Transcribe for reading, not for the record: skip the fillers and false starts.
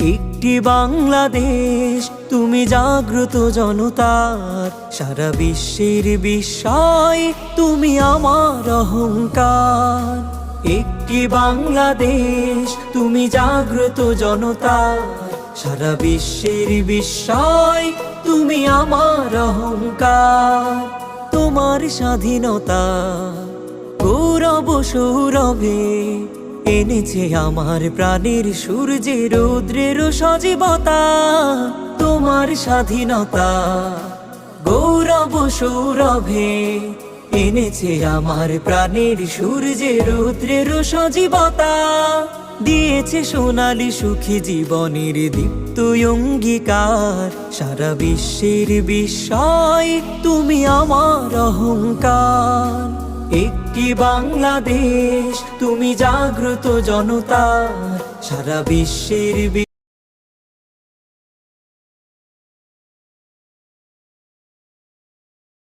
একটি বাংলাদেশ তুমি জাগ্রত জনতার, সারা বিশ্বের বিস্ময় তুমি আমার অহংকার। একটি বাংলাদেশ তুমি জাগ্রত জনতার, সারা বিশ্বের বিস্ময় তুমি আমার অহংকার। তোমার স্বাধীনতা গৌরব সৌরভে এনেছে আমার প্রাণের সূর্যে রৌদ্রের সজীবতা। তোমার স্বাধীনতা গৌরব সৌরভে এনেছে আমার প্রাণের সূর্যে রৌদ্রের সজীবতা। দিয়েছে সোনালী সুখী জীবনের দীপ্ত অঙ্গীকার, সারা বিশ্বের বিস্ময় তুমি আমার অহংকার। একটি বাংলাদেশ তুমি জাগ্রত জনতার, সারা বিশ্বের